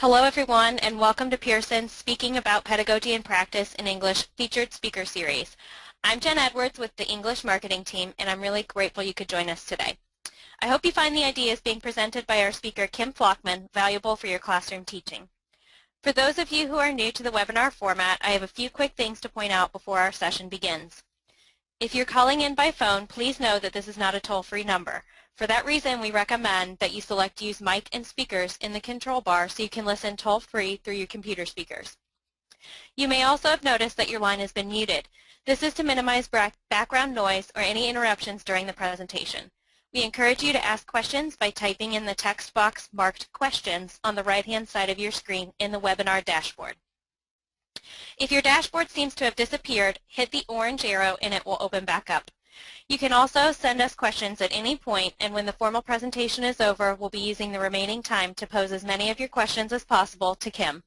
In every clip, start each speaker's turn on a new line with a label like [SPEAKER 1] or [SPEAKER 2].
[SPEAKER 1] Hello everyone, and welcome to Pearson Speaking About Pedagogy and Practice in English Featured Speaker Series. I'm Jen Edwards with the English Marketing Team, and I'm really grateful you could join us today. I hope you find the ideas being presented by our speaker Kim Flachmann valuable for your classroom teaching. For those of you who are new to the webinar format, I have a few quick things to point out before our session begins. If you're calling in by phone, please know that this is not a toll-free number. For that reason, we recommend that you select Use Mic and Speakers in the control bar so you can listen toll-free through your computer speakers. You may also have noticed that your line has been muted. This is to minimize background noise or any interruptions during the presentation. We encourage you to ask questions by typing in the text box marked Questions on the right-hand side of your screen in the webinar dashboard. If your dashboard seems to have disappeared, hit the orange arrow and it will open back up. You can also send us questions at any point, and when the formal presentation is over, we'll be using the remaining time to pose as many of your questions as possible to Kim.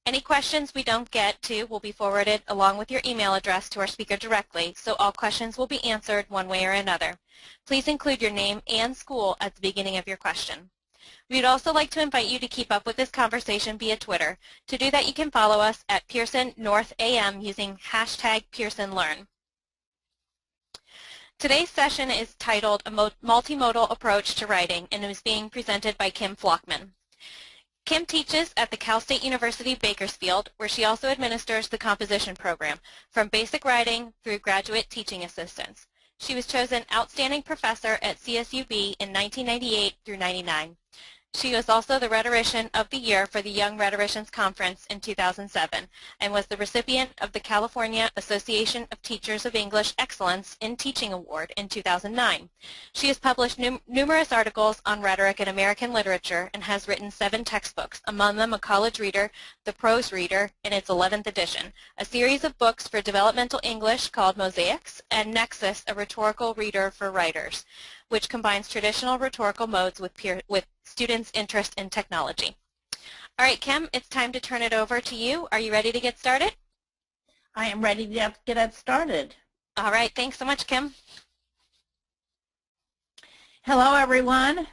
[SPEAKER 1] Any questions we don't get to will be forwarded along with your email address to our speaker directly, so all questions will be answered one way or another. Please include your name and school at the beginning of your question. We'd also like to invite you to keep up with this conversation via Twitter. To do that, you can follow us at Pearson North AM using #PearsonLearn. Today's session is titled A Multimodal Approach to Writing and is being presented by Kim Flachmann. Kim teaches at the Cal State University Bakersfield, where she also administers the composition program, from basic writing through graduate teaching assistants. She was chosen Outstanding Professor at CSUB in 1998 through 99. She was also the Rhetorician of the Year for the Young Rhetoricians Conference in 2007 and was the recipient of the California Association of Teachers of English Excellence in Teaching Award in 2009. She has published numerous articles on rhetoric and American literature and has written 7 textbooks, among them a college reader, the Prose Reader, in its 11th edition, a series of books for developmental English called Mosaics, and Nexus, a rhetorical reader for writers, which combines traditional rhetorical modes with students' interest in technology. All right, Kim, it's time to turn it over to you. Are you ready to get started?
[SPEAKER 2] I am ready to get us started.
[SPEAKER 1] All right, thanks so much, Kim.
[SPEAKER 2] Hello, everyone.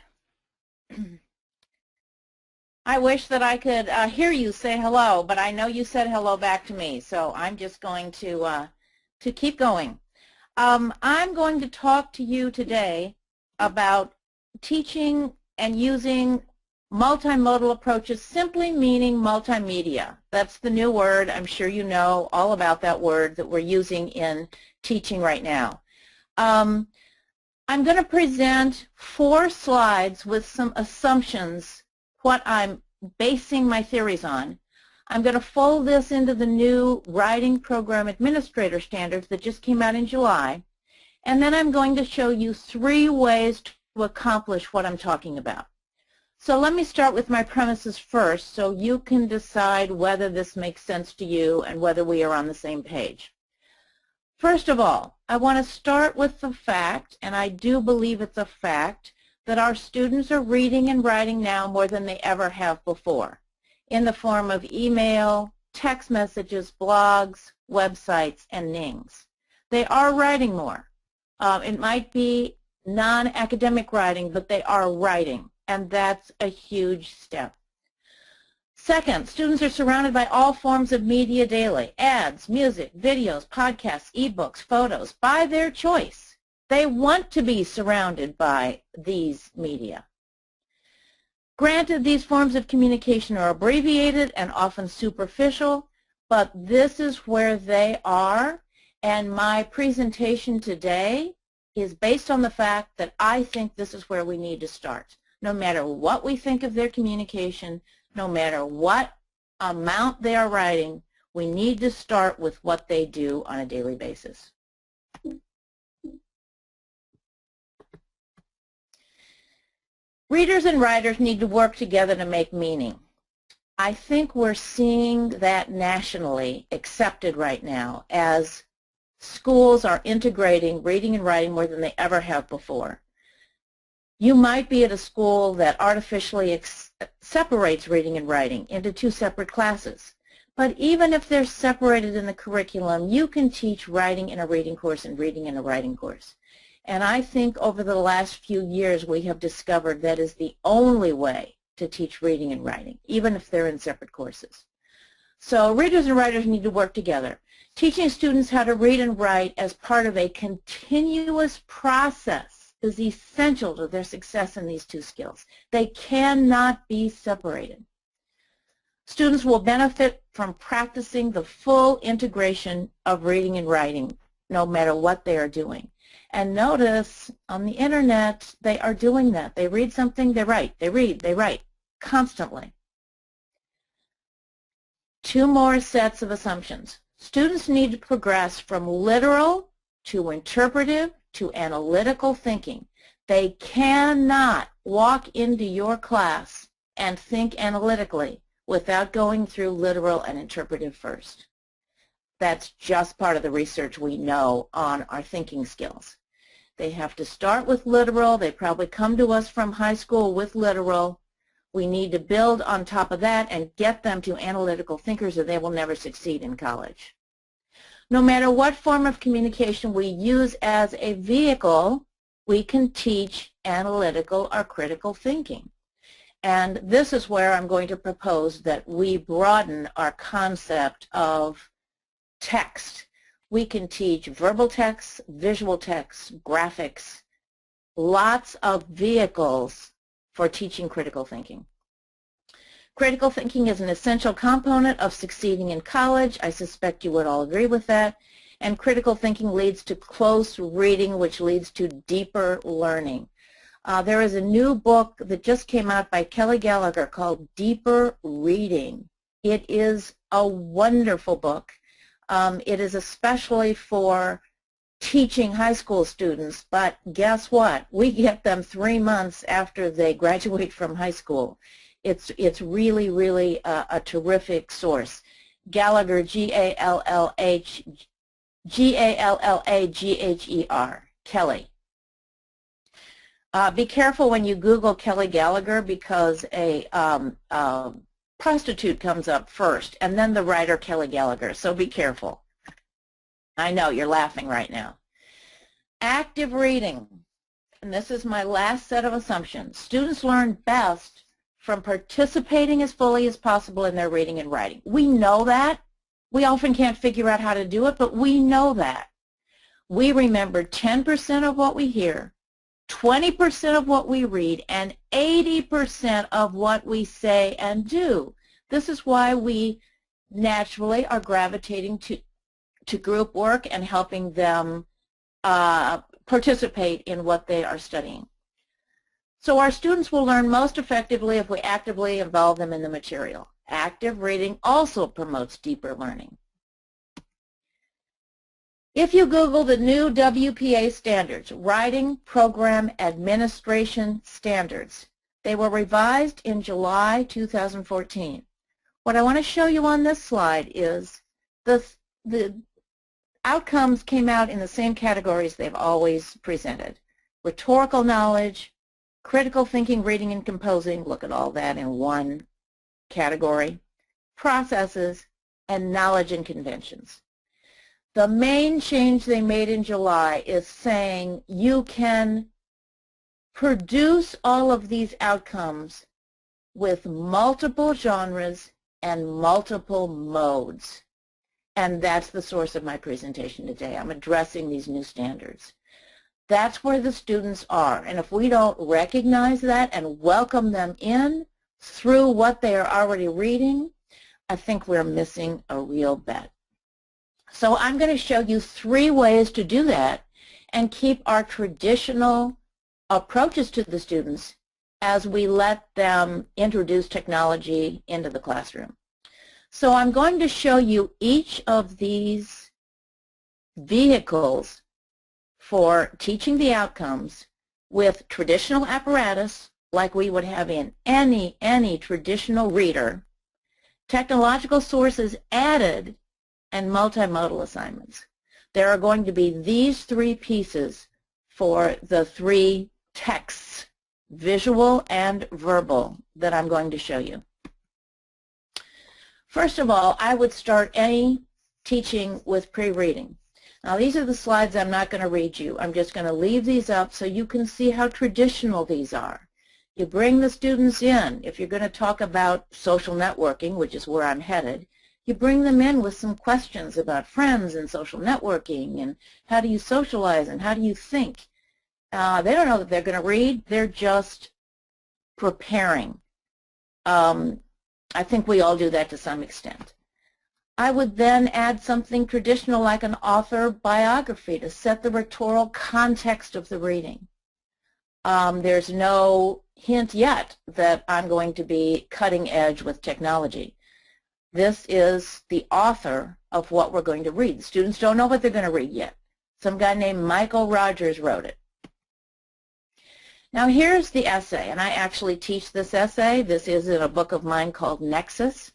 [SPEAKER 2] I wish that I could hear you say hello, but I know you said hello back to me, so I'm just going to keep going. I'm going to talk to you today about teaching and using multimodal approaches, simply meaning multimedia. That's the new word. I'm sure you know all about that word that we're using in teaching right now. I'm going to present 4 slides with some assumptions, what I'm basing my theories on. I'm going to fold this into the new Writing Program Administrator Standards that just came out in July. And then I'm going to show you 3 ways to accomplish what I'm talking about. So let me start with my premises first so you can decide whether this makes sense to you and whether we are on the same page. First of all, I want to start with the fact, and I do believe it's a fact, that our students are reading and writing now more than they ever have before, in the form of email, text messages, blogs, websites, and Nings. They are writing more. It might be non-academic writing, but they are writing, and that's a huge step. Second, students are surrounded by all forms of media daily: ads, music, videos, podcasts, ebooks, photos, by their choice. They want to be surrounded by these media. Granted, these forms of communication are abbreviated and often superficial, but this is where they are. And my presentation today is based on the fact that I think this is where we need to start. No matter what we think of their communication, no matter what amount they are writing, we need to start with what they do on a daily basis. Readers and writers need to work together to make meaning. I think we're seeing that nationally accepted right now as schools are integrating reading and writing more than they ever have before. You might be at a school that artificially separates reading and writing into 2 separate classes. But even if they're separated in the curriculum, you can teach writing in a reading course and reading in a writing course. And I think over the last few years we have discovered that is the only way to teach reading and writing, even if they're in separate courses. So readers and writers need to work together. Teaching students how to read and write as part of a continuous process is essential to their success in these two skills. They cannot be separated. Students will benefit from practicing the full integration of reading and writing, no matter what they are doing. And notice on the internet, they are doing that. They read something, they write, they read, they write, constantly. Two more sets of assumptions. Students need to progress from literal to interpretive to analytical thinking. They cannot walk into your class and think analytically without going through literal and interpretive first. That's just part of the research we know on our thinking skills. They have to start with literal. They probably come to us from high school with literal. We need to build on top of that and get them to analytical thinkers, or they will never succeed in college. No matter what form of communication we use as a vehicle, we can teach analytical or critical thinking. And this is where I'm going to propose that we broaden our concept of text. We can teach verbal text, visual text, graphics, lots of vehicles for teaching critical thinking. Critical thinking is an essential component of succeeding in college. I suspect you would all agree with that. And critical thinking leads to close reading, which leads to deeper learning. There is a new book that just came out by Kelly Gallagher called Deeper Reading. It is a wonderful book. It is especially for teaching high school students, but guess what? We get them 3 months after they graduate from high school. It's really, really a terrific source. Gallagher, G-A-L-L-A-G-H-E-R, Kelly. Be careful when you Google Kelly Gallagher, because a prostitute comes up first, and then the writer Kelly Gallagher, so be careful. I know, you're laughing right now. Active reading, and this is my last set of assumptions. Students learn best from participating as fully as possible in their reading and writing. We know that. We often can't figure out how to do it, but we know that. We remember 10% of what we hear, 20% of what we read, and 80% of what we say and do. This is why we naturally are gravitating to group work and helping them participate in what they are studying. So our students will learn most effectively if we actively involve them in the material. Active reading also promotes deeper learning. If you Google the new WPA standards, Writing Program Administration Standards, they were revised in July 2014. What I want to show you on this slide is the outcomes came out in the same categories they've always presented. Rhetorical knowledge, critical thinking, reading and composing, look at all that in one category, processes, and knowledge and conventions. The main change they made in July is saying you can produce all of these outcomes with multiple genres and multiple modes. And that's the source of my presentation today. I'm addressing these new standards. That's where the students are. And if we don't recognize that and welcome them in through what they are already reading, I think we're missing a real bet. So I'm going to show you 3 ways to do that and keep our traditional approaches to the students as we let them introduce technology into the classroom. So I'm going to show you each of these vehicles for teaching the outcomes with traditional apparatus like we would have in any traditional reader, technological sources added, and multimodal assignments. There are going to be these 3 pieces for the 3 texts, visual and verbal, that I'm going to show you. First of all, I would start any teaching with pre-reading. Now these are the slides I'm not going to read you. I'm just going to leave these up so you can see how traditional these are. You bring the students in. If you're going to talk about social networking, which is where I'm headed, you bring them in with some questions about friends and social networking and how do you socialize and how do you think. They don't know that they're going to read. They're just preparing. I think we all do that to some extent. I would then add something traditional like an author biography to set the rhetorical context of the reading. There's no hint yet that I'm going to be cutting edge with technology. This is the author of what we're going to read. The students don't know what they're going to read yet. Some guy named Michael Rogers wrote it. Now here's the essay, and I actually teach this essay. This is in a book of mine called Nexus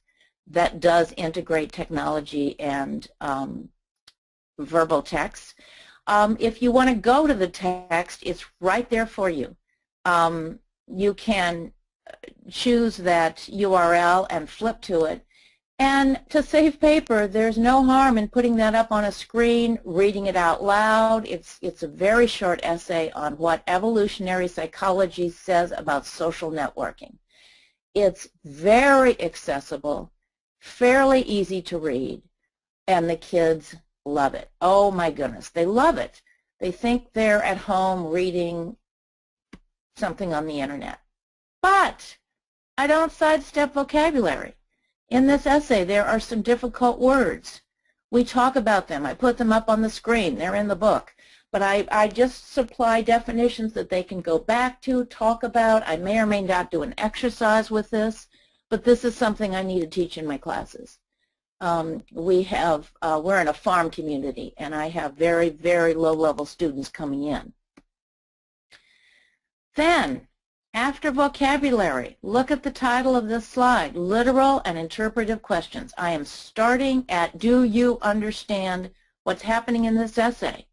[SPEAKER 2] that does integrate technology and verbal text. If you want to go to the text, it's right there for you. You can choose that URL and flip to it. And to save paper, there's no harm in putting that up on a screen, reading it out loud. It's a very short essay on what evolutionary psychology says about social networking. It's very accessible, fairly easy to read, and the kids love it. Oh my goodness, they love it. They think they're at home reading something on the internet. But I don't sidestep vocabulary. In this essay, there are some difficult words. We talk about them. I put them up on the screen. They're in the book. But I just supply definitions that they can go back to, talk about. I may or may not do an exercise with this, but this is something I need to teach in my classes. We're in a farm community, and I have very, very low-level students coming in. Then, after vocabulary, look at the title of this slide, Literal and Interpretive Questions. I am starting at, do you understand what's happening in this essay?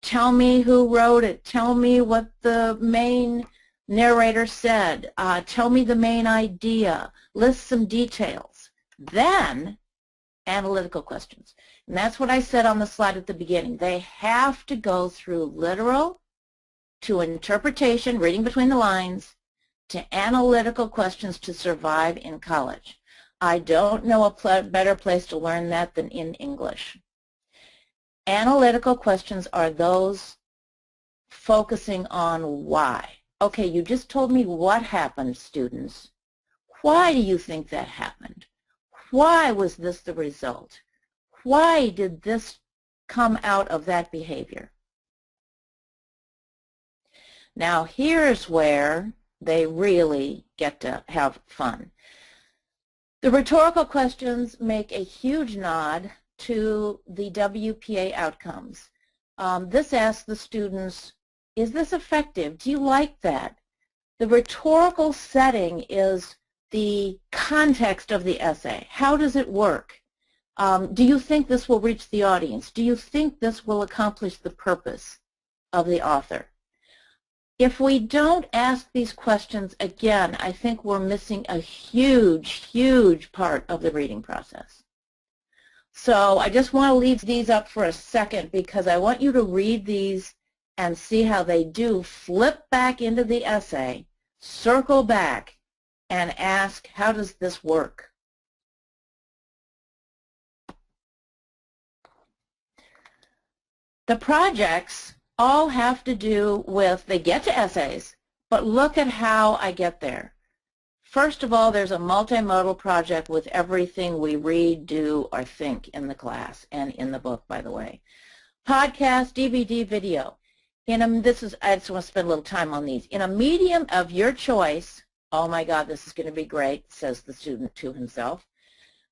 [SPEAKER 2] Tell me who wrote it. Tell me what the main narrator said. Tell me the main idea. List some details. Then, analytical questions. And that's what I said on the slide at the beginning. They have to go through literal to interpretation, reading between the lines, to analytical questions to survive in college. I don't know a better place to learn that than in English. Analytical questions are those focusing on why. Okay, you just told me what happened, students. Why do you think that happened? Why was this the result? Why did this come out of that behavior? Now here's where they really get to have fun. The rhetorical questions make a huge nod to the WPA outcomes. This asks the students, is this effective? Do you like that? The rhetorical setting is the context of the essay. How does it work? Do you think this will reach the audience? Do you think this will accomplish the purpose of the author? If we don't ask these questions again, I think we're missing a huge, huge part of the reading process. So I just want to leave these up for a second because I want you to read these and see how they do. Flip back into the essay, circle back, and ask, how does this work? The projects all have to do with, they get to essays, but look at how I get there. First of all, there's a multimodal project with everything we read, do, or think in the class and in the book, by the way. Podcast, DVD, video. I just want to spend a little time on these. In a medium of your choice, oh my God, this is going to be great, says the student to himself.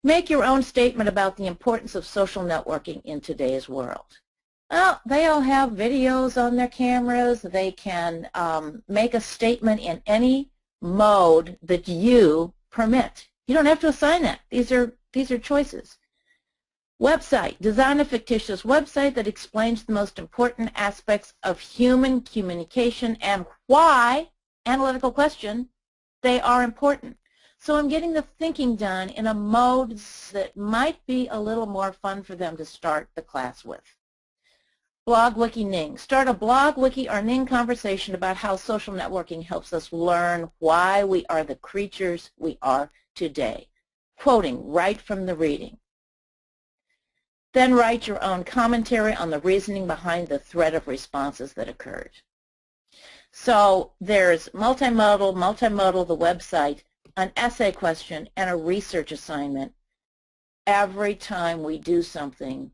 [SPEAKER 2] Make your own statement about the importance of social networking in today's world. Well, they all have videos on their cameras. They can make a statement in any mode that you permit. You don't have to assign that. These are choices. Website. Design a fictitious website that explains the most important aspects of human communication and why, analytical question, they are important. So I'm getting the thinking done in a mode that might be a little more fun for them to start the class with. Blog Wiki Ning. Start a blog, wiki, or Ning conversation about how social networking helps us learn why we are the creatures we are today. Quoting right from the reading. Then write your own commentary on the reasoning behind the thread of responses that occurred. So there's Multimodal, the website, an essay question, and a research assignment every time we do something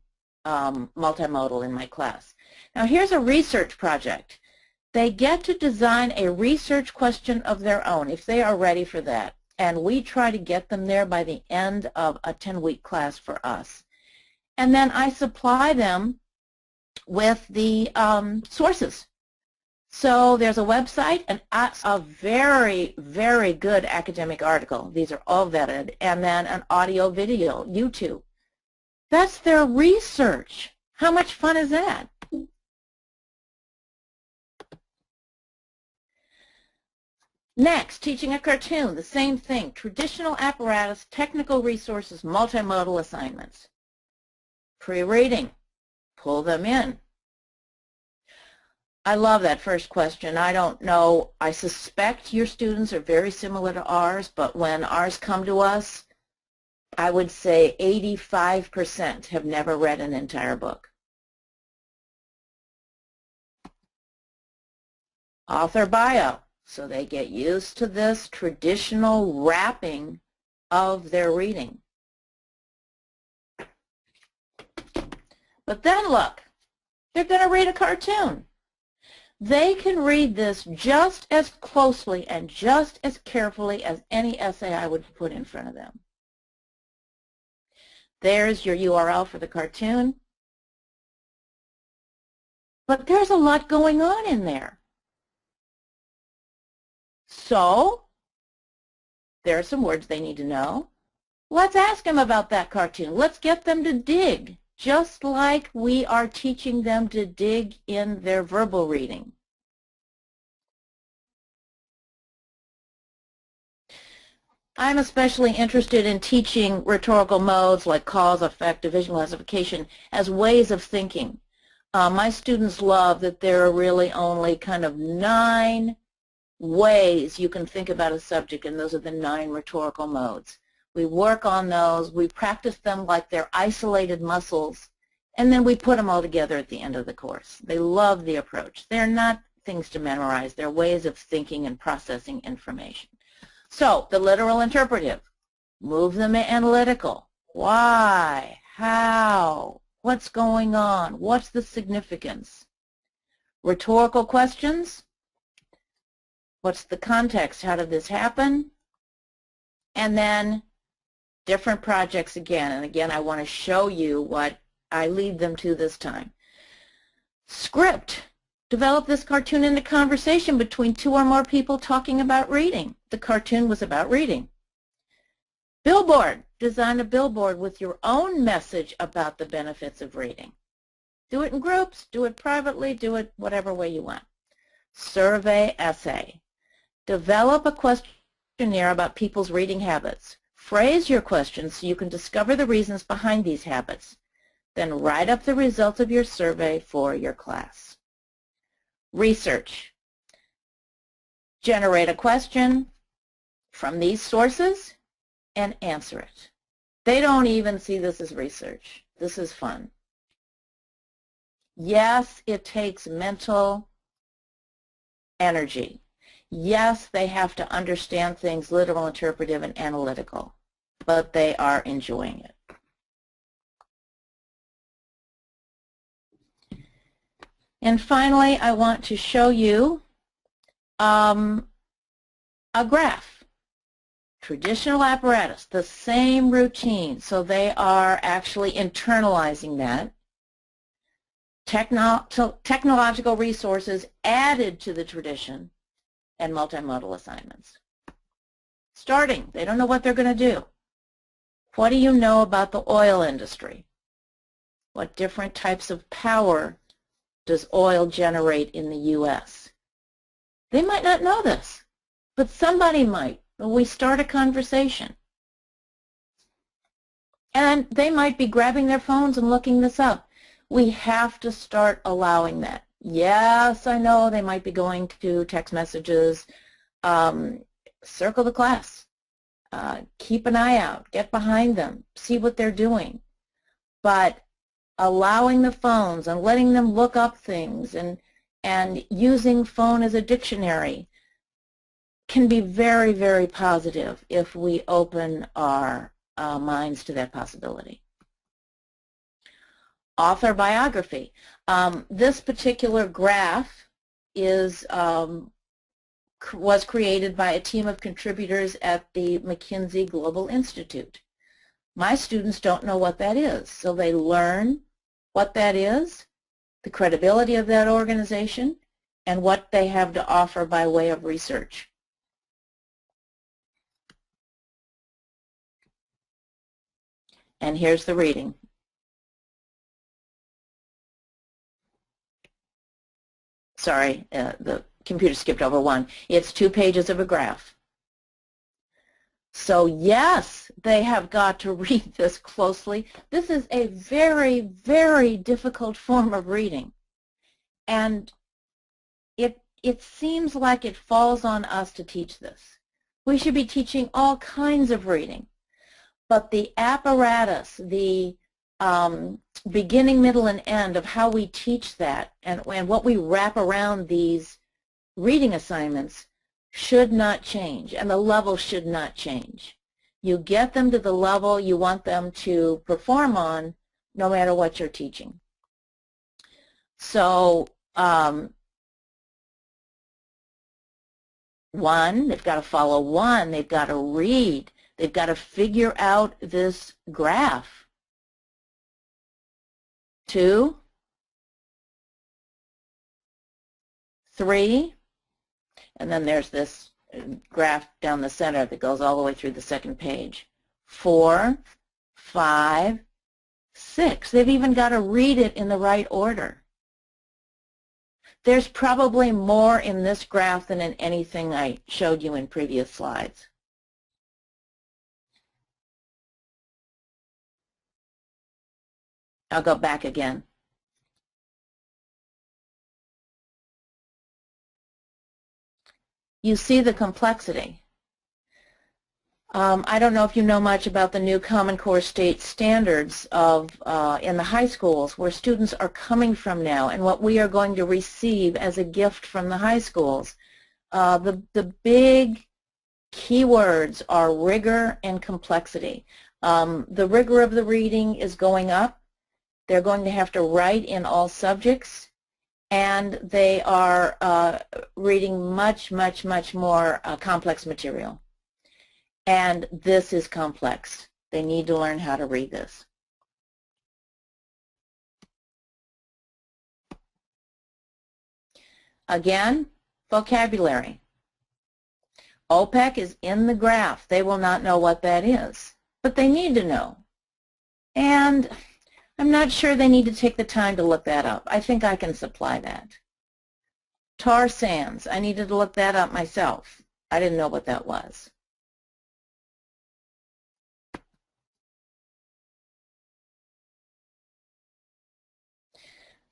[SPEAKER 2] multimodal in my class. Now here's a research project. They get to design a research question of their own if they are ready for that. And we try to get them there by the end of a 10-week class for us. And then I supply them with the sources. So there's a website and a very, very good academic article. These are all vetted. And then an audio video, YouTube. That's their research. How much fun is that? Next, teaching a cartoon, the same thing. Traditional apparatus, technical resources, multimodal assignments. Pre-reading, pull them in. I love that first question. I don't know, I suspect your students are very similar to ours, but when ours come to us, I would say 85% have never read an entire book. Author bio, so they get used to this traditional wrapping of their reading. But then look, they're going to read a cartoon. They can read this just as closely and just as carefully as any essay I would put in front of them. There's your URL for the cartoon. But there's a lot going on in there. So, there are some words they need to know. Let's ask them about that cartoon. Let's get them to dig, just like we are teaching them to dig in their verbal reading. I'm especially interested in teaching rhetorical modes like cause, effect, division, classification as ways of thinking. My students love that there are really only kind of 9 ways you can think about a subject, and those are the 9 rhetorical modes. We work on those, we practice them like they're isolated muscles, and then we put them all together at the end of the course. They love the approach. They're not things to memorize, they're ways of thinking and processing information. So, the literal interpretive, move them analytical. Why? How? What's going on? What's the significance? Rhetorical questions, what's the context? How did this happen? And then different projects again. And again, I want to show you what I lead them to this time. Script. Develop this cartoon into conversation between 2 or more people talking about reading. The cartoon was about reading. Billboard. Design a billboard with your own message about the benefits of reading. Do it in groups, do it privately, do it whatever way you want. Survey essay. Develop a questionnaire about people's reading habits. Phrase your questions so you can discover the reasons behind these habits. Then write up the results of your survey for your class. Research. Generate a question from these sources and answer it. They don't even see this as research. This is fun. Yes, it takes mental energy. Yes, they have to understand things literal, interpretive, and analytical, but they are enjoying it. And finally, I want to show you a graph. Traditional apparatus, the same routine, so they are actually internalizing that. Technological resources added to the tradition, and multimodal assignments. Starting, they don't know what they're going to do. What do you know about the oil industry? What different types of power does oil generate in the U.S.? They might not know this, but somebody might when we start a conversation. And they might be grabbing their phones and looking this up. We have to start allowing that. Yes, I know they might be going to text messages. Circle the class. Keep an eye out. Get behind them. See what they're doing. But allowing the phones and letting them look up things and using phone as a dictionary can be very, very positive if we open our minds to that possibility. Author biography. This particular graph was created by a team of contributors at the McKinsey Global Institute. My students don't know what that is, so they learn what that is, the credibility of that organization, and what they have to offer by way of research. And here's the reading. Sorry, the computer skipped over one. It's 2 pages of a graph. So yes, they have got to read this closely. This is a very, very difficult form of reading. And it seems like it falls on us to teach this. We should be teaching all kinds of reading. But the apparatus, the beginning, middle, and end of how we teach that and what we wrap around these reading assignments should not change, and the level should not change. You get them to the level you want them to perform on no matter what you're teaching. So one, they've got to follow one, they've got to read, they've got to figure out this graph. 2, 3, and then there's this graph down the center that goes all the way through the second page. 4, 5, 6. They've even got to read it in the right order. There's probably more in this graph than in anything I showed you in previous slides. I'll go back again. You see the complexity. I don't know if you know much about the new Common Core state standards in the high schools where students are coming from now and what we are going to receive as a gift from the high schools. The big keywords are rigor and complexity. The rigor of the reading is going up. They're going to have to write in all subjects, and they are reading much, much, much more complex material. And this is complex. They need to learn how to read this. Again, vocabulary. OPEC is in the graph. They will not know what that is, but they need to know. And I'm not sure they need to take the time to look that up. I think I can supply that. Tar sands. I needed to look that up myself. I didn't know what that was.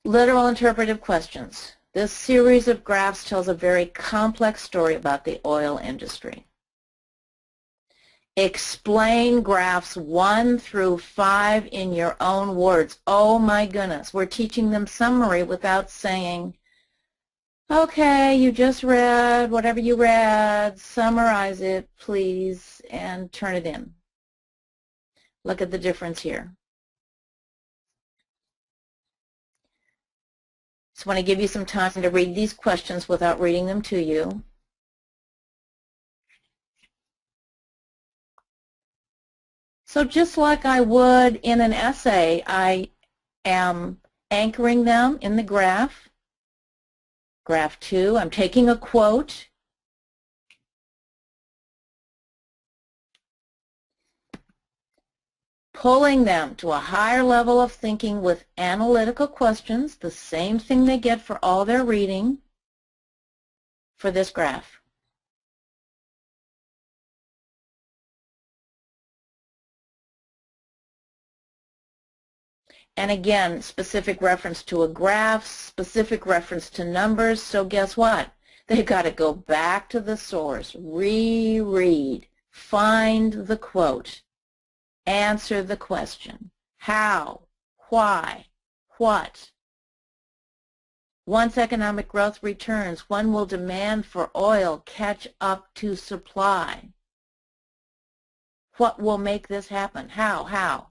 [SPEAKER 2] Literal interpretive questions. This series of graphs tells a very complex story about the oil industry. Explain graphs 1 through 5 in your own words. Oh my goodness, we're teaching them summary without saying, okay, you just read whatever you read, summarize it, please, and turn it in. Look at the difference here. Just want to give you some time to read these questions without reading them to you. So just like I would in an essay, I am anchoring them in the graph. Graph 2, I'm taking a quote. Pulling them to a higher level of thinking with analytical questions, the same thing they get for all their reading for this graph. And again, specific reference to a graph, specific reference to numbers. So guess what? They've got to go back to the source, reread, find the quote, answer the question. How? Why? What? Once economic growth returns, when will demand for oil catch up to supply? What will make this happen? How? How?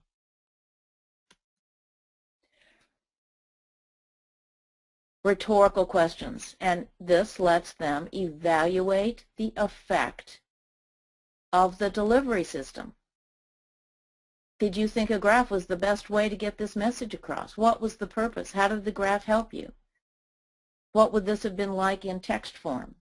[SPEAKER 2] Rhetorical questions, and this lets them evaluate the effect of the delivery system. Did you think a graph was the best way to get this message across? What was the purpose? How did the graph help you? What would this have been like in text form?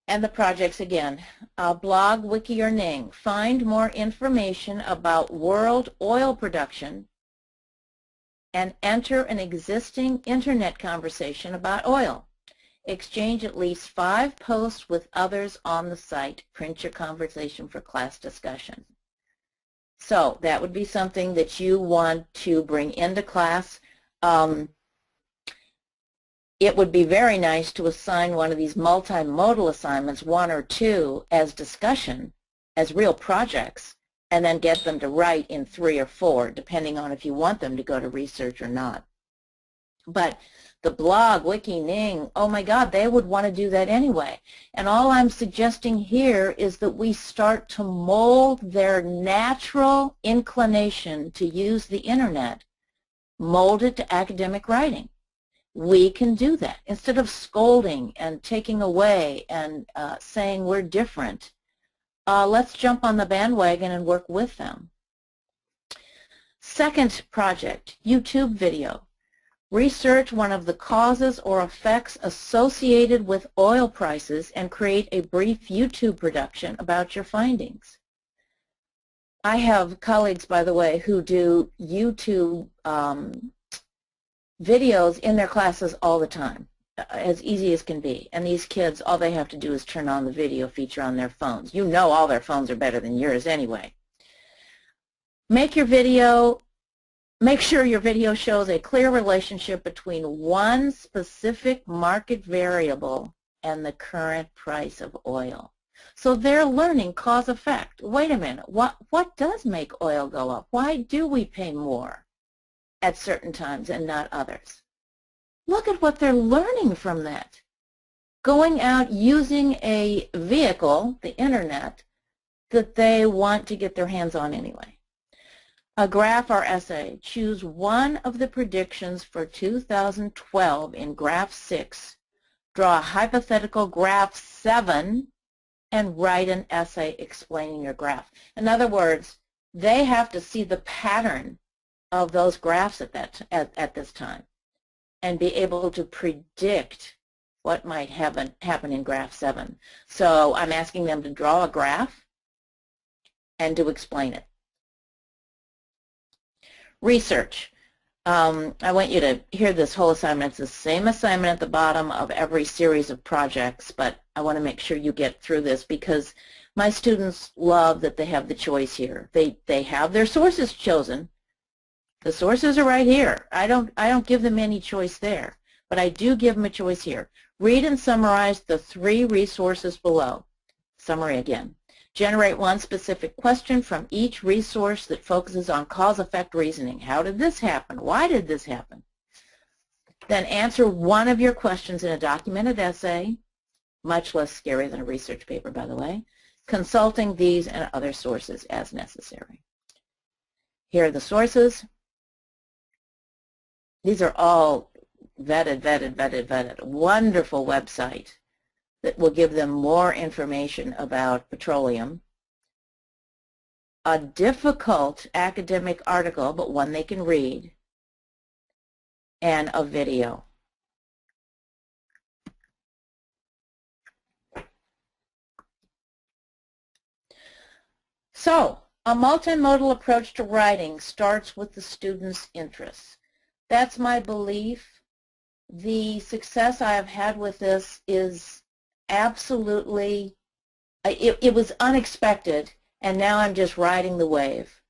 [SPEAKER 2] And the projects again, blog, wiki, or Ning. Find more information about world oil production and enter an existing internet conversation about oil. Exchange at least 5 posts with others on the site. Print your conversation for class discussion. So that would be something that you want to bring into class. It would be very nice to assign one of these multimodal assignments, 1 or 2, as discussion, as real projects, and then get them to write in 3 or 4, depending on if you want them to go to research or not. But the blog, wiki, Ning, oh my God, they would want to do that anyway. And all I'm suggesting here is that we start to mold their natural inclination to use the internet, mold it to academic writing. We can do that. Instead of scolding and taking away and saying we're different, let's jump on the bandwagon and work with them. Second project, YouTube video. Research one of the causes or effects associated with oil prices and create a brief YouTube production about your findings. I have colleagues, by the way, who do YouTube videos in their classes all the time, as easy as can be. And these kids, all they have to do is turn on the video feature on their phones. You know all their phones are better than yours anyway. Make your video, make sure your video shows a clear relationship between one specific market variable and the current price of oil. So they're learning cause-effect. Wait a minute, what does make oil go up? Why do we pay more at certain times and not others? Look at what they're learning from that. Going out using a vehicle, the internet, that they want to get their hands on anyway. A graph or essay. Choose one of the predictions for 2012 in graph 6. Draw a hypothetical graph 7 and write an essay explaining your graph. In other words, they have to see the pattern of those graphs at this time and be able to predict what might happen in graph 7. So I'm asking them to draw a graph and to explain it. Research. I want you to hear this whole assignment. It's the same assignment at the bottom of every series of projects, but I want to make sure you get through this because my students love that they have the choice here. They have their sources chosen. The sources are right here. I don't give them any choice there, but I do give them a choice here. Read and summarize the 3 resources below. Summary again. Generate one specific question from each resource that focuses on cause-effect reasoning. How did this happen? Why did this happen? Then answer one of your questions in a documented essay, much less scary than a research paper, by the way, consulting these and other sources as necessary. Here are the sources. These are all vetted. Wonderful website that will give them more information about petroleum. A difficult academic article, but one they can read, and a video. So, A multimodal approach to writing starts with the student's interests. That's my belief. The success I have had with this is absolutely, it was unexpected, and now I'm just riding the wave.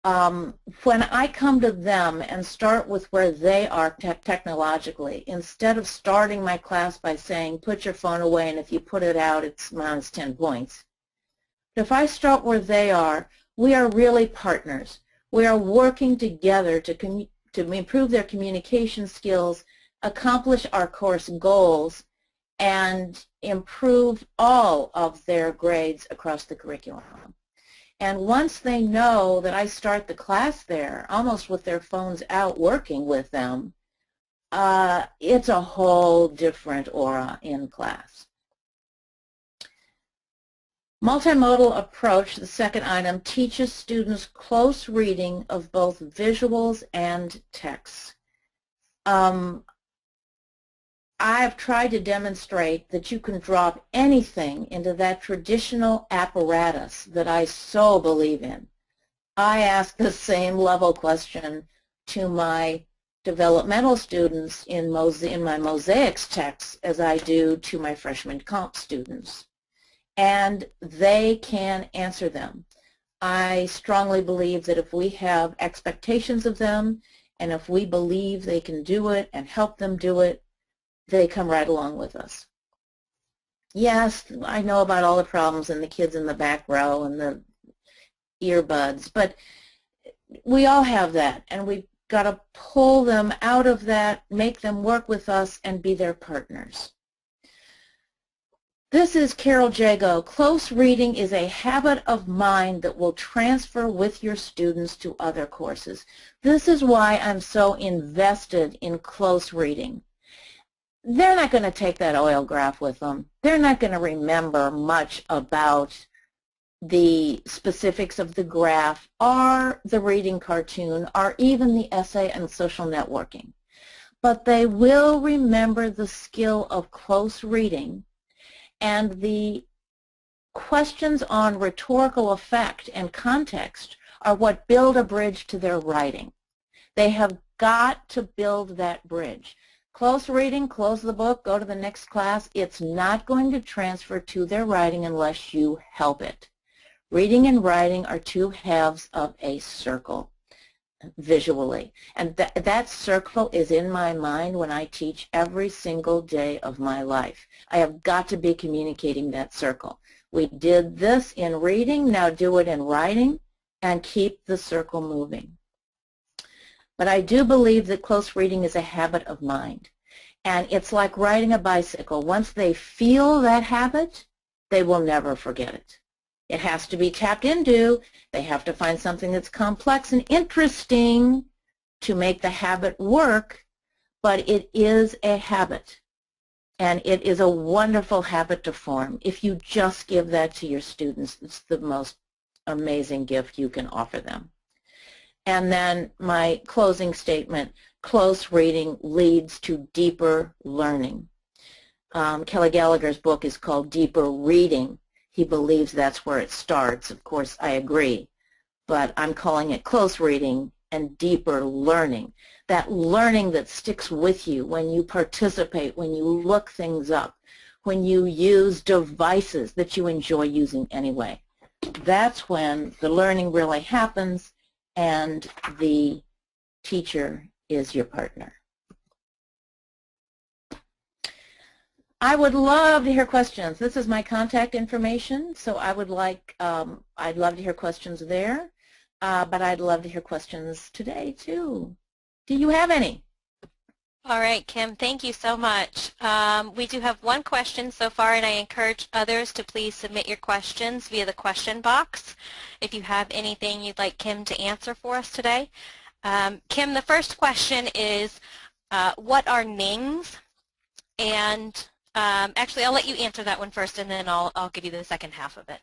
[SPEAKER 2] When I come to them and start with where they are technologically, instead of starting my class by saying, put your phone away, and if you put it out, it's minus 10 points. If I start where they are, we are really partners. We are working together to improve their communication skills, accomplish our course goals, and improve all of their grades across the curriculum. And once they know that I start the class there, almost with their phones out working with them, it's a whole different aura in class. Multimodal approach, the second item, teaches students close reading of both visuals and texts. I have tried to demonstrate that you can drop anything into that traditional apparatus that I so believe in. I ask the same level question to my developmental students in my Mosaics texts as I do to my freshman comp students. And they can answer them. I strongly believe that if we have expectations of them and if we believe they can do it and help them do it, they come right along with us. Yes, I know about all the problems and the kids in the back row and the earbuds, but we all have that, and we've got to pull them out of that, make them work with us, and be their partners. This is Carol Jago. Close reading is a habit of mind that will transfer with your students to other courses. This is why I'm so invested in close reading. They're not going to take that oil graph with them. They're not going to remember much about the specifics of the graph or the reading cartoon or even the essay and social networking. But they will remember the skill of close reading and the questions on rhetorical effect and context are what build a bridge to their writing. They have got to build that bridge. Close reading, close the book, go to the next class. It's not going to transfer to their writing unless you help it. Reading and writing are two halves of a circle visually. And that circle is in my mind when I teach every single day of my life. I have got to be communicating that circle. We did this in reading, now do it in writing, and keep the circle moving. But I do believe that close reading is a habit of mind. And it's like riding a bicycle. Once they feel that habit, they will never forget it. It has to be tapped into. They have to find something that's complex and interesting to make the habit work, but it is a habit. And it is a wonderful habit to form. If you just give that to your students, it's the most amazing gift you can offer them. And then my closing statement, close reading leads to deeper learning. Kelly Gallagher's book is called Deeper Reading. He believes that's where it starts. Of course, I agree. But I'm calling it close reading and deeper learning. That learning that sticks with you when you participate, when you look things up, when you use devices that you enjoy using anyway. That's when the learning really happens and the teacher is your partner. I would love to hear questions. This is my contact information, so I would like, I'd love to hear questions there, but I'd love to hear questions today too. Do you have any?
[SPEAKER 1] All right, Kim, thank you so much. We do have one question so far, and I encourage others to please submit your questions via the question box if you have anything you'd like Kim to answer for us today. Kim, the first question is, what are NINGs? And actually, I'll let you answer that one first, and then I'll give you the second half of it.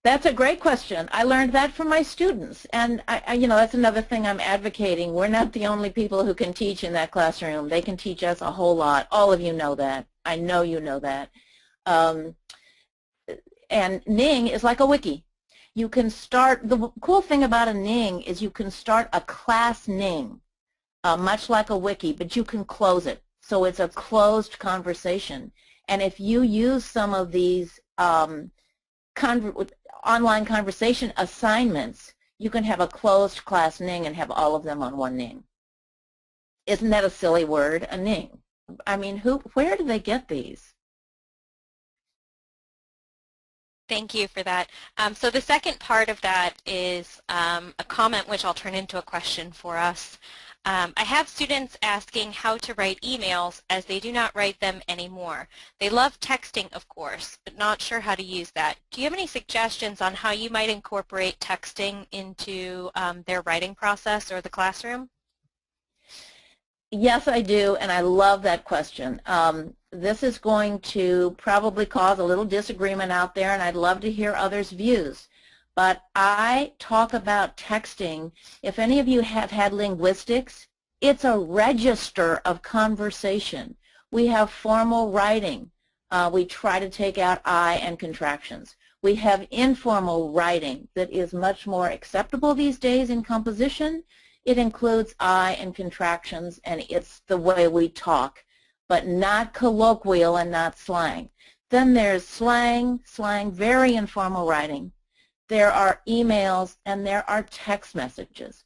[SPEAKER 2] That's a great question. I learned that from my students, and you know, that's another thing I'm advocating. We're not the only people who can teach in that classroom. They can teach us a whole lot. All of you know that. I know you know that. And Ning is like a wiki. You can start, the cool thing about a Ning is you can start a class Ning, much like a wiki, but you can close it. So it's a closed conversation. And if you use some of these online conversation assignments, you can have a closed class Ning and have all of them on one Ning. Isn't that a silly word, a Ning? I mean, where do they get these?
[SPEAKER 1] Thank you for that. So the second part of that is a comment which I'll turn into a question for us. I have students asking how to write emails as they do not write them anymore. They love texting, of course, but not sure how to use that. Do you have any suggestions on how you might incorporate texting into their writing process or the classroom?
[SPEAKER 2] Yes, I do, and I love that question. This is going to probably cause a little disagreement out there, and I'd love to hear others' views. But I talk about texting. If any of you have had linguistics, it's a register of conversation. We have formal writing. We try to take out I and contractions. We have informal writing that is much more acceptable these days in composition. It includes I and contractions, and it's the way we talk, but not colloquial and not slang. Then there's slang, very informal writing. There are emails, and there are text messages.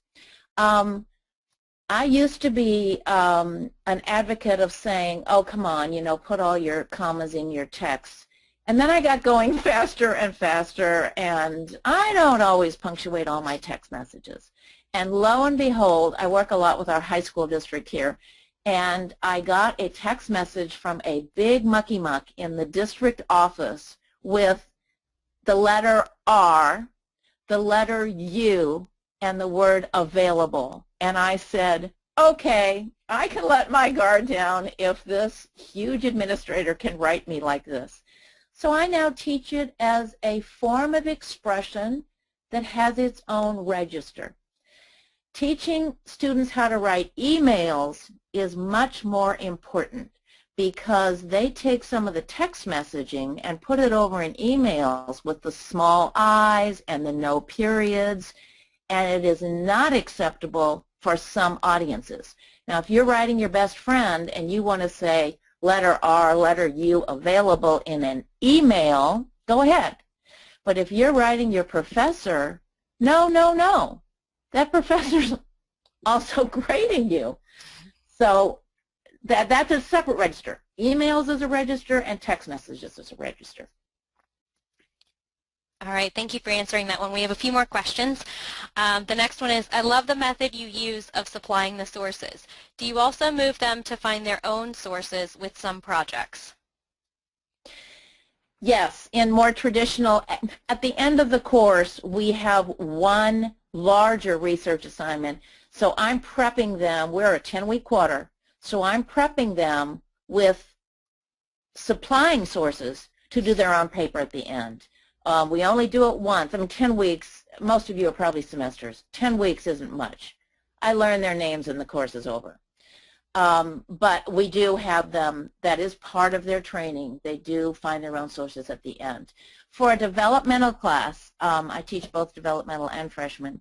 [SPEAKER 2] I used to be an advocate of saying, oh, come on, you know, put all your commas in your text. And then I got going faster and faster, and I don't always punctuate all my text messages. And lo and behold, I work a lot with our high school district here, and I got a text message from a big mucky muck in the district office with the letter R, the letter U, and the word available. And I said, okay, I can let my guard down if this huge administrator can write me like this. So I now teach it as a form of expression that has its own register. Teaching students how to write emails is much more important because they take some of the text messaging and put it over in emails with the small i's and the no periods, and it is not acceptable for some audiences. Now, if you're writing your best friend and you want to say letter R, letter U available in an email, go ahead. But if you're writing your professor, no, no, no. That professor's also grading you. So that's a separate register. Emails is a register and text messages is a register.
[SPEAKER 1] All right, thank you for answering that one. We have a few more questions. The next one is, I love the method you use of supplying the sources. Do you also move them to find their own sources with some projects?
[SPEAKER 2] Yes, in more traditional, at the end of the course, we have one larger research assignment. So I'm prepping them, we're a 10-week quarter, so I'm prepping them with supplying sources to do their own paper at the end. We only do it once. I mean, 10 weeks, most of you are probably semesters. 10 weeks isn't much. I learn their names and the course is over. But we do have them, that is part of their training. They do find their own sources at the end. For a developmental class, I teach both developmental and freshmen,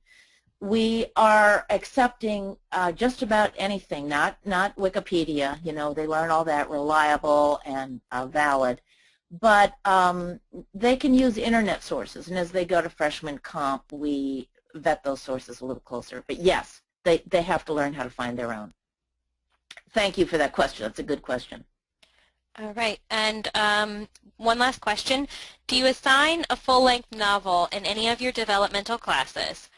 [SPEAKER 2] we are accepting just about anything, not Wikipedia, you know, they learn all that reliable and valid, but they can use internet sources, and as they go to freshman comp, we vet those sources a little closer. But yes, they have to learn how to find their own. Thank you for that question. That's a good question.
[SPEAKER 1] All right, and one last question. Do you assign a full-length novel in any of your developmental classes?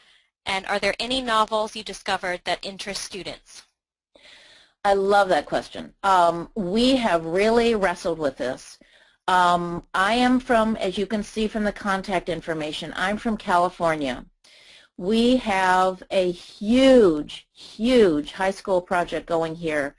[SPEAKER 1] And are there any novels you discovered that interest students?
[SPEAKER 2] I love that question. We have really wrestled with this. I am from, as you can see from the contact information, I'm from California. We have a huge, huge high school project going here.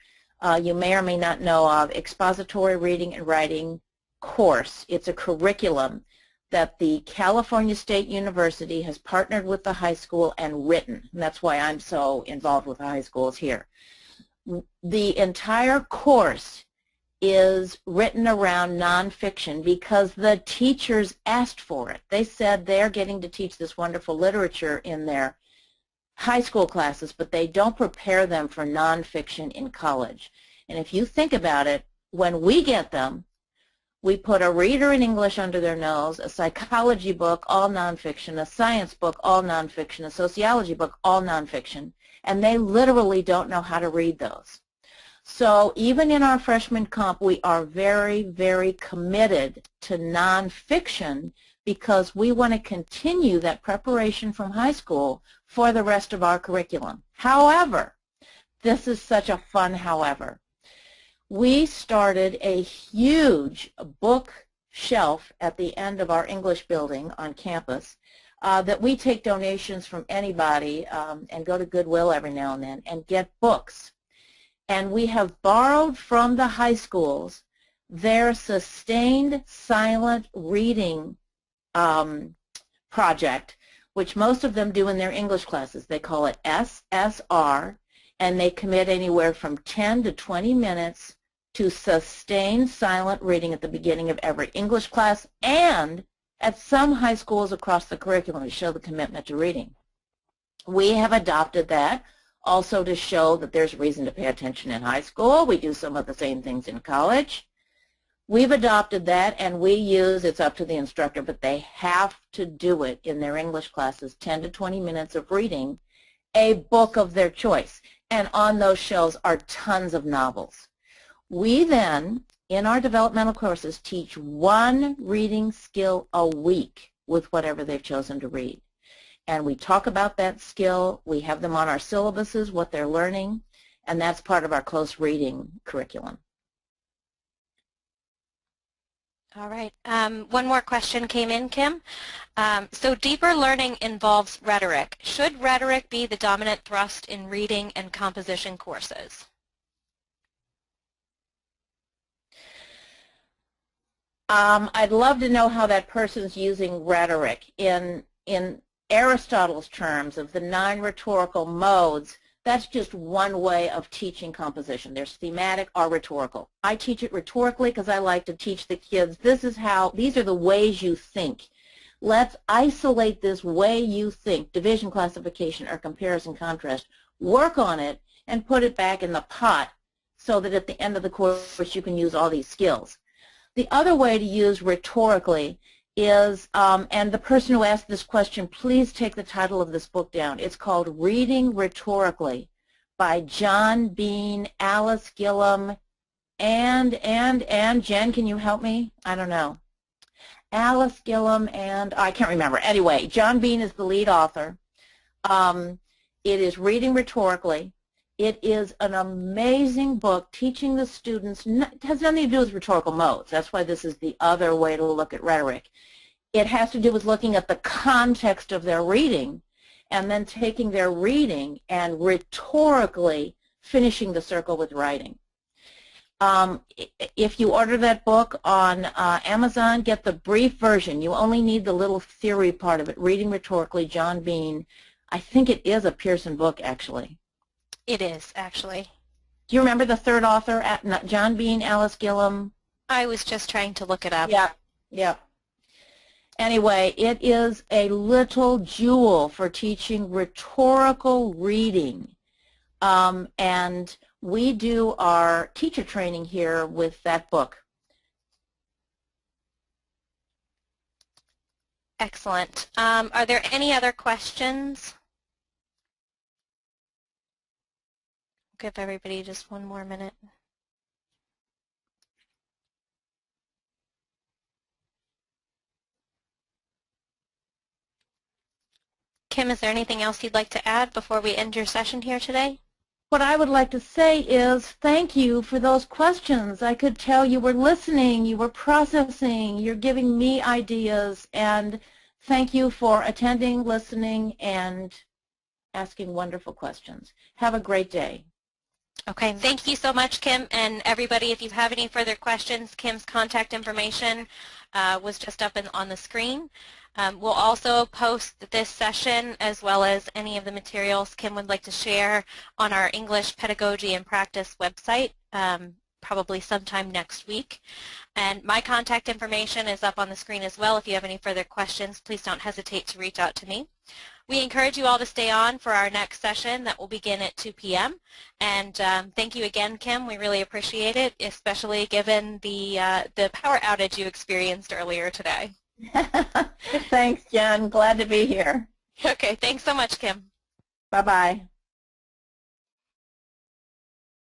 [SPEAKER 2] You may or may not know of expository reading and writing course. It's a curriculum that the California State University has partnered with the high school and written. And that's why I'm so involved with the high schools here. The entire course is written around nonfiction because the teachers asked for it. They said they're getting to teach this wonderful literature in their high school classes, but they don't prepare them for nonfiction in college. And if you think about it, when we get them, we put a reader in English under their nose, a psychology book, all nonfiction, a science book, all nonfiction, a sociology book, all nonfiction, and they literally don't know how to read those. So even in our freshman comp, we are very, very committed to nonfiction because we want to continue that preparation from high school for the rest of our curriculum. However, this is such a fun however. We started a huge book shelf at the end of our English building on campus that we take donations from anybody and go to Goodwill every now and then and get books. And we have borrowed from the high schools their sustained silent reading project, which most of them do in their English classes. They call it SSR, and they commit anywhere from 10 to 20 minutes to sustained silent reading at the beginning of every English class and at some high schools across the curriculum to show the commitment to reading. We have adopted that also to show that there's reason to pay attention in high school. We do some of the same things in college. We've adopted that, and we use, it's up to the instructor, but they have to do it in their English classes, 10 to 20 minutes of reading a book of their choice. And on those shelves are tons of novels. We then, in our developmental courses, teach one reading skill a week with whatever they've chosen to read. And we talk about that skill. We have them on our syllabuses, what they're learning, and that's part of our close reading curriculum.
[SPEAKER 1] All right. One more question came in, Kim. So deeper learning involves rhetoric. Should rhetoric be the dominant thrust in reading and composition courses?
[SPEAKER 2] I'd love to know how that person's using rhetoric. In Aristotle's terms of the 9 rhetorical modes, that's just one way of teaching composition. There's thematic or rhetorical. I teach it rhetorically because I like to teach the kids, these are the ways you think. Let's isolate this way you think, division, classification, or comparison, contrast, work on it, and put it back in the pot so that at the end of the course you can use all these skills. The other way to use rhetorically is, and the person who asked this question, please take the title of this book down. It's called Reading Rhetorically by John Bean, Alice Gillum, and Jen, can you help me? I don't know. Alice Gillum and, I can't remember. Anyway, John Bean is the lead author. It is Reading Rhetorically. It is an amazing book teaching the students, it has nothing to do with rhetorical modes. That's why this is the other way to look at rhetoric. It has to do with looking at the context of their reading and then taking their reading and rhetorically finishing the circle with writing. If you order that book on Amazon, get the brief version. You only need the little theory part of it, Reading Rhetorically, John Bean. I think it is a Pearson book, actually.
[SPEAKER 1] It is, actually.
[SPEAKER 2] Do you remember the third author, John Bean, Alice Gillum?
[SPEAKER 1] I was just trying to look it up.
[SPEAKER 2] Yeah. Anyway, it is a little jewel for teaching rhetorical reading. And we do our teacher training here with that book.
[SPEAKER 1] Excellent. Are there any other questions? Give everybody just one more minute. Kim, is there anything else you'd like to add before we end your session here today?
[SPEAKER 2] What I would like to say is thank you for those questions. I could tell you were listening, you were processing, you're giving me ideas, and thank you for attending, listening, and asking wonderful questions. Have a great day.
[SPEAKER 1] Okay, thank you so much, Kim, and everybody, if you have any further questions, Kim's contact information was just up on the screen. We'll also post this session as well as any of the materials Kim would like to share on our English Pedagogy and Practice website probably sometime next week. And my contact information is up on the screen as well. If you have any further questions, please don't hesitate to reach out to me. We encourage you all to stay on for our next session that will begin at 2 p.m. And thank you again, Kim. We really appreciate it, especially given the power outage you experienced earlier today.
[SPEAKER 2] Thanks, Jen. Glad to be here.
[SPEAKER 1] Okay, thanks so much, Kim.
[SPEAKER 2] Bye-bye.